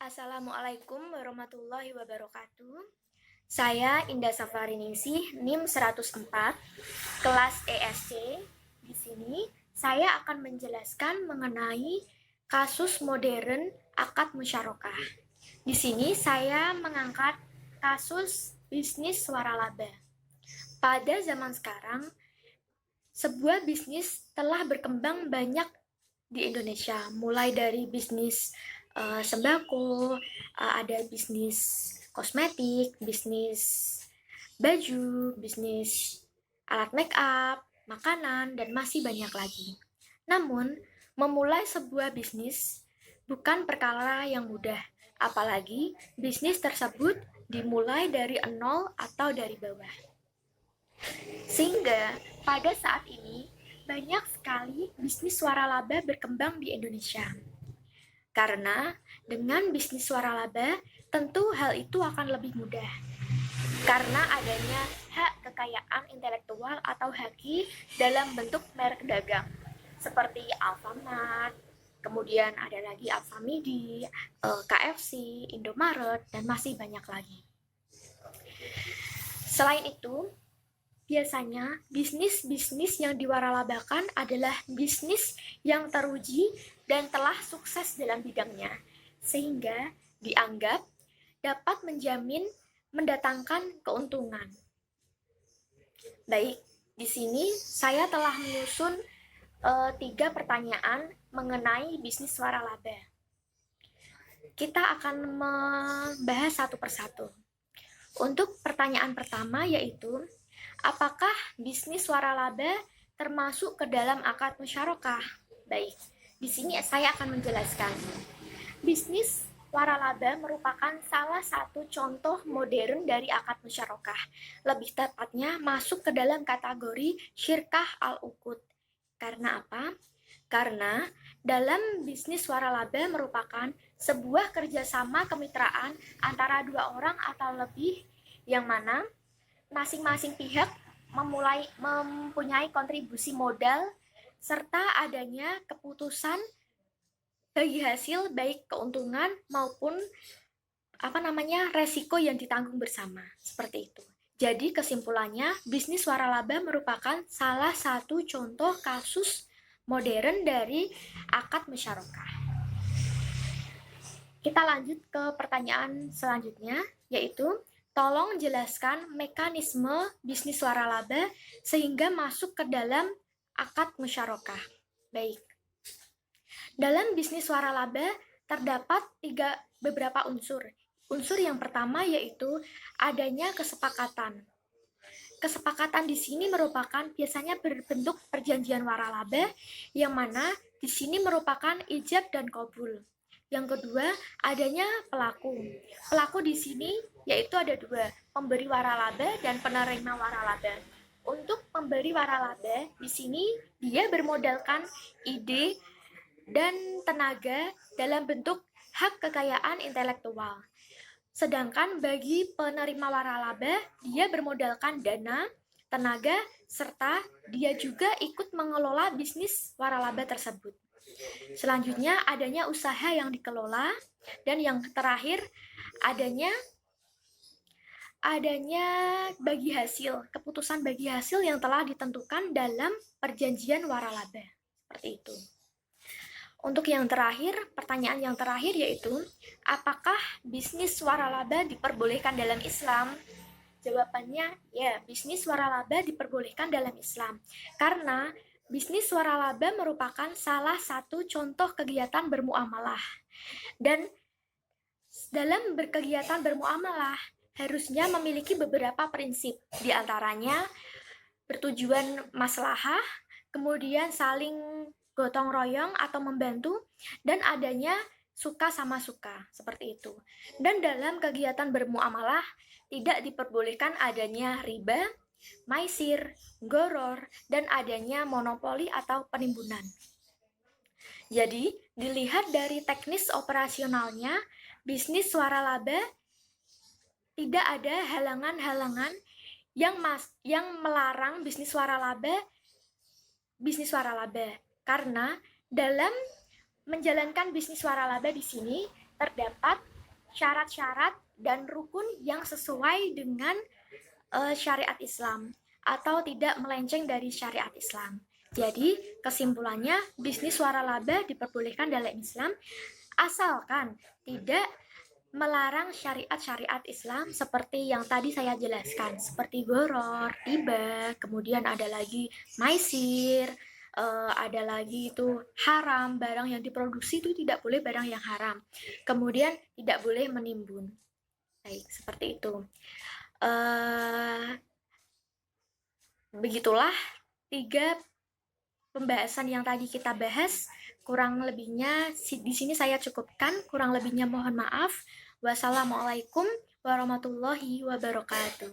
Assalamualaikum warahmatullahi wabarakatuh. Saya Indah Safariningsih, NIM 104, kelas ESC. Di sini saya akan menjelaskan mengenai kasus modern akad musyarakah. Di sini saya mengangkat kasus bisnis waralaba. Pada zaman sekarang, sebuah bisnis telah berkembang banyak di Indonesia, mulai dari bisnis sembako, ada bisnis kosmetik, bisnis baju, bisnis alat make up, makanan, dan masih banyak lagi. Namun, memulai sebuah bisnis bukan perkara yang mudah, apalagi bisnis tersebut dimulai dari nol atau dari bawah. Sehingga pada saat ini banyak sekali bisnis waralaba berkembang di Indonesia. Karena dengan bisnis waralaba, tentu hal itu akan lebih mudah. Karena adanya hak kekayaan intelektual atau haki dalam bentuk merek dagang. Seperti Alfamart, kemudian ada lagi Alfamidi, KFC, Indomaret, dan masih banyak lagi. Selain itu, biasanya bisnis-bisnis yang diwaralabakan adalah bisnis yang teruji dan telah sukses dalam bidangnya, sehingga dianggap dapat menjamin mendatangkan keuntungan. Baik, di sini saya telah menyusun 3 pertanyaan mengenai bisnis waralaba. Kita akan membahas satu persatu. Untuk pertanyaan pertama yaitu, apakah bisnis waralaba termasuk ke dalam akad musyarakah? Baik, di sini saya akan menjelaskan. Bisnis waralaba merupakan salah satu contoh modern dari akad musyarakah. Lebih tepatnya masuk ke dalam kategori syirkah al-uqud. Karena apa? Karena dalam bisnis waralaba merupakan sebuah kerjasama kemitraan antara 2 orang atau lebih, yang mana masing-masing pihak mempunyai kontribusi modal serta adanya keputusan bagi hasil baik keuntungan maupun resiko yang ditanggung bersama, seperti itu. Jadi kesimpulannya, bisnis waralaba merupakan salah satu contoh kasus modern dari akad musyarakah. Kita lanjut ke pertanyaan selanjutnya, yaitu tolong jelaskan mekanisme bisnis waralaba sehingga masuk ke dalam akad musyarakah. Baik. Dalam bisnis waralaba terdapat beberapa unsur. Unsur yang pertama yaitu adanya kesepakatan. Kesepakatan di sini merupakan biasanya berbentuk perjanjian waralaba, yang mana di sini merupakan ijab dan qabul. Yang kedua, adanya pelaku. Pelaku di sini yaitu ada 2, pemberi waralaba dan penerima waralaba. Untuk pemberi waralaba di sini dia bermodalkan ide dan tenaga dalam bentuk hak kekayaan intelektual. Sedangkan bagi penerima waralaba, dia bermodalkan dana, tenaga, serta dia juga ikut mengelola bisnis waralaba tersebut. Selanjutnya adanya usaha yang dikelola, dan yang terakhir adanya bagi hasil, keputusan bagi hasil yang telah ditentukan dalam perjanjian waralaba. Seperti itu. Untuk yang terakhir, pertanyaan yang terakhir yaitu, apakah bisnis waralaba diperbolehkan dalam Islam? Jawabannya, ya, bisnis waralaba diperbolehkan dalam Islam. Karena bisnis waralaba merupakan salah satu contoh kegiatan bermuamalah. Dan dalam berkegiatan bermuamalah, harusnya memiliki beberapa prinsip. Di antaranya, bertujuan maslahah, kemudian saling gotong royong atau membantu, dan adanya suka sama suka, seperti itu. Dan dalam kegiatan bermuamalah tidak diperbolehkan adanya riba, maisir, goror, dan adanya monopoli atau penimbunan. Jadi, dilihat dari teknis operasionalnya, bisnis waralaba tidak ada halangan-halangan yang melarang bisnis waralaba. Karena dalam menjalankan bisnis waralaba di sini terdapat syarat-syarat dan rukun yang sesuai dengan syariat Islam atau tidak melenceng dari syariat Islam. Jadi, kesimpulannya, bisnis waralaba diperbolehkan dalam Islam asalkan tidak melarang syariat-syariat Islam seperti yang tadi saya jelaskan, seperti goror, riba, kemudian ada lagi maisir, ada lagi itu haram, barang yang diproduksi itu tidak boleh barang yang haram, kemudian tidak boleh menimbun. Baik, seperti itu. Begitulah 3 pembahasan yang tadi kita bahas. Kurang lebihnya di sini saya cukupkan, kurang lebihnya mohon maaf. Wassalamualaikum warahmatullahi wabarakatuh.